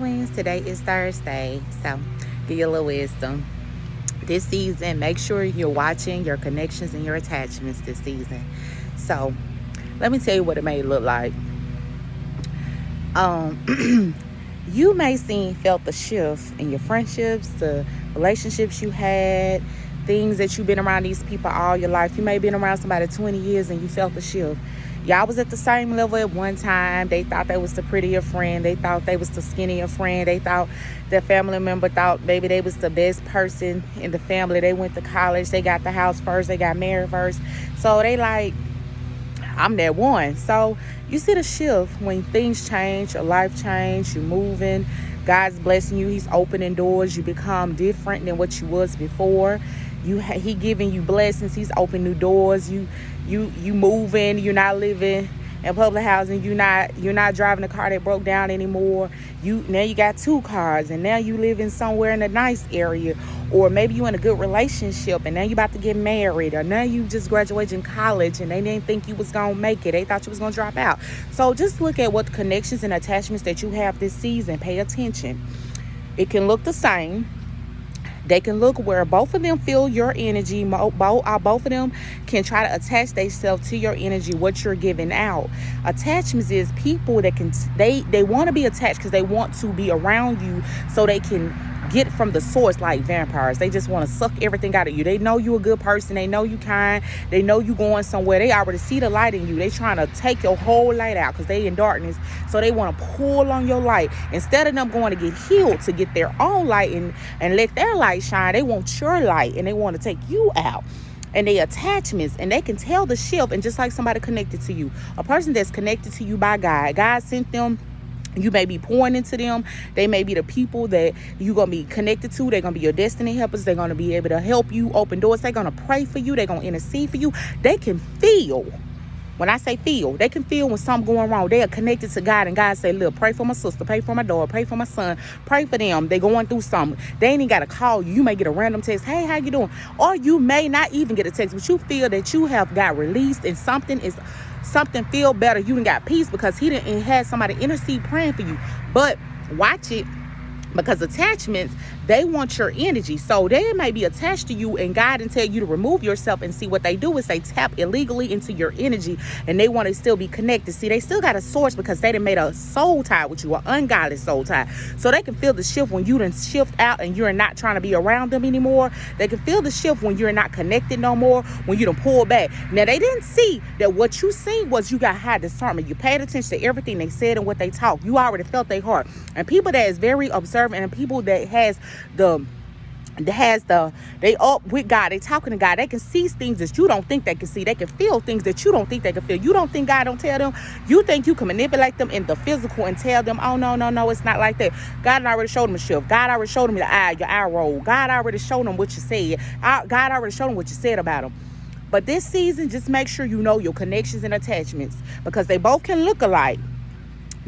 queens. Today is Thursday, so give you a little wisdom. This season, make sure you're watching your connections and your attachments this season. So let me tell you what it may look like. You may felt the shift in your friendships, the relationships you had, things that you've been around these people all your life. You may have been around somebody 20 years and you felt the shift. Y'all was at the same level at one time. They thought they was the prettier friend. They thought they was the skinnier friend. They thought their family member thought maybe they was the best person in the family. They went to college. They got the house first. They got married first. So they like, I'm that one. So you see the shift when things change, your life change, you're moving. God's blessing you. He's opening doors. You become different than what you was before. He giving you blessings. He's opening new doors. You moving. You're not living in public housing. You're not driving a car that broke down anymore. Now you got 2 cars, and now you living somewhere in a nice area, or maybe you in a good relationship, and now you about to get married, or now you just graduated in college, and they didn't think you was gonna make it. They thought you was gonna drop out. So just look at what connections and attachments that you have this season. Pay attention. It can look the same. They can look where both of them feel your energy. Both of them can try to attach themselves to your energy, what you're giving out. Attachments is people that they want to be attached because they want to be around you so they can get from the source like vampires. They just want to suck everything out of you. They know you a good person. They know you kind. They know you going somewhere. They already see the light in you. They trying to take your whole light out because they in darkness. So they want to pull on your light. Instead of them going to get healed to get their own light and let their light shine, they want your light and they want to take you out. And they attachments, and they can tell the shift. And just like somebody connected to you, a person that's connected to you by God sent them. You may be pouring into them. They may be the people that you're going to be connected to. They're going to be your destiny helpers. They're going to be able to help you open doors. They're going to pray for you. They're going to intercede for you. They can feel. When I say feel, they can feel when something going wrong. They are connected to God, and God say, look, pray for my sister, pray for my daughter, pray for my son, pray for them. They going through something. They ain't even got to call you. You may get a random text, hey, how you doing? Or you may not even get a text, but you feel that you have got released and something feel better. You done got peace because he didn't had somebody intercede praying for you. But watch it. Because attachments, they want your energy. So they may be attached to you, and God didn't tell you to remove yourself. And see, what they do is they tap illegally into your energy, and they want to still be connected. See, they still got a source because they done made a soul tie with you, an ungodly soul tie. So they can feel the shift when you done shift out and you're not trying to be around them anymore. They can feel the shift when you're not connected no more, when you done pull back. Now, they didn't see that what you seen was you got high discernment. You paid attention to everything they said and what they talked. You already felt their heart. And people that is very observant, and people that they up with God, they talking to God, they can see things that you don't think they can see. They can feel things that you don't think they can feel. You don't think God don't tell them. You think you can manipulate them in the physical and tell them, oh no, it's not like that. God already showed them a shift. God already showed them your eye roll. God already showed them what you said. God already showed them what you said about them. But this season, just make sure you know your connections and attachments, because they both can look alike.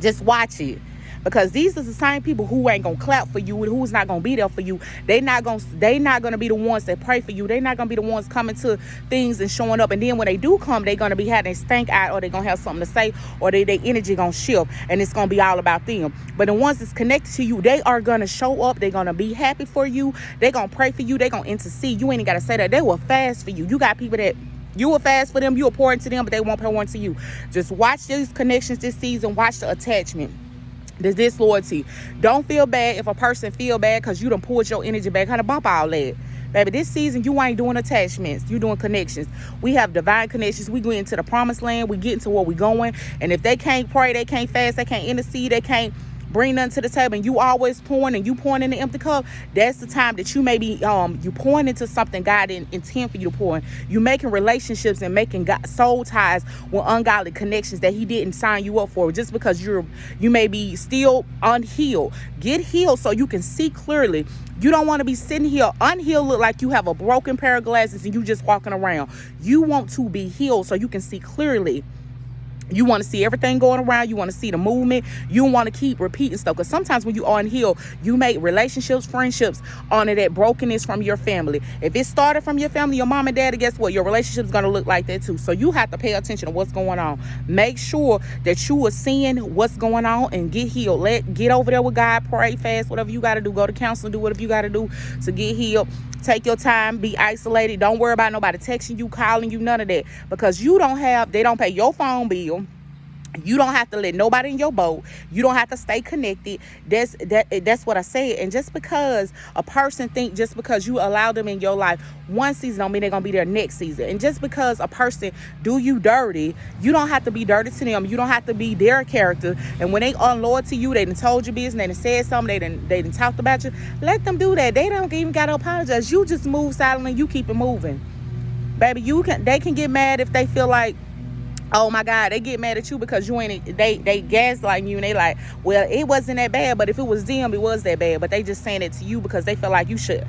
Just watch it. Because these are the same people who ain't gonna clap for you and who's not gonna be there for you. They not gonna be the ones that pray for you. They not gonna be the ones coming to things and showing up. And then when they do come, they gonna be having a stank eye, or they gonna have something to say, or their energy gonna shift, and it's gonna be all about them. But the ones that's connected to you, they are gonna show up. They gonna be happy for you. They gonna pray for you. They gonna intercede. You ain't even gotta say that. They will fast for you. You got people that you will fast for them. You will pour into them, but they won't pour into you. Just watch these connections this season. Watch the attachment. The disloyalty. Don't feel bad if a person feel bad because you done pulled your energy back. How to bump all that. Baby, this season, you ain't doing attachments. You doing connections. We have divine connections. We go into the promised land. We get into where we going. And if they can't pray, they can't fast, they can't intercede, they can't bring nothing to the table, and you always pouring and you pouring in the empty cup, that's the time that you may be you pouring into something God didn't intend for you to pour in. You making relationships and making soul ties with ungodly connections that he didn't sign you up for, just because you may be still unhealed. Get healed so you can see clearly. You don't want to be sitting here unhealed, look like you have a broken pair of glasses and you just walking around. You want to be healed so you can see clearly. You want to see everything going around. You want to see the movement. You want to keep repeating stuff. Because sometimes when you are on hill, you make relationships, friendships honor that brokenness from your family. If it started from your family, your mom and dad, guess what? Your relationship is going to look like that too. So you have to pay attention to what's going on. Make sure that you are seeing what's going on and get healed. Get over there with God, pray, fast, whatever you got to do. Go to counseling, do whatever you got to do to get healed. Take your time, be isolated. Don't worry about nobody texting you, calling you, none of that. Because they don't pay your phone bill. You don't have to let nobody in your boat. You don't have to stay connected. That's what I say. And just because a person just because you allow them in your life one season don't mean they're gonna be there next season. And just because a person do you dirty, you don't have to be dirty to them. You don't have to be their character. And when they unloyal to you, they done told you business, they done said something, they done talked about you. Let them do that. They don't even gotta apologize. You just move silently. You keep it moving, baby. They can get mad if they feel like, oh my God, they get mad at you because you ain't, they gaslighting you, and they like, well, it wasn't that bad, but if it was them, it was that bad. But they just saying it to you because they feel like you should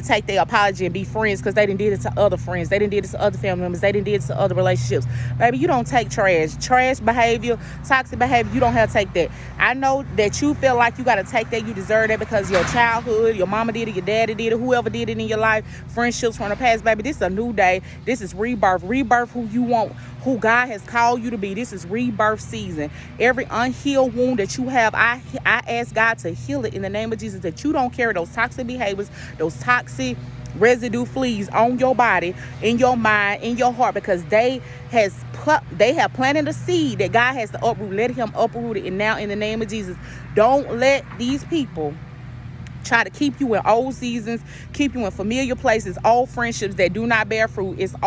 take their apology and be friends, because they done did it to other friends, they done did it to other family members, they done did it to other relationships. Baby, you don't take trash behavior, toxic behavior. You don't have to take that. I know that you feel like you got to take that, you deserve that because your childhood, your mama did it, your daddy did it, whoever did it in your life, friendships from the past. Baby, this is a new day. This is rebirth who you want, who God has called you to be. This is rebirth season. Every unhealed wound that you have, I ask God to heal it in the name of Jesus, that you don't carry those toxic behaviors, those toxic residue fleas on your body, in your mind, in your heart, because they have planted a seed that God has to uproot. Let him uproot it. And now in the name of Jesus, don't let these people try to keep you in old seasons, keep you in familiar places, old friendships that do not bear fruit. It's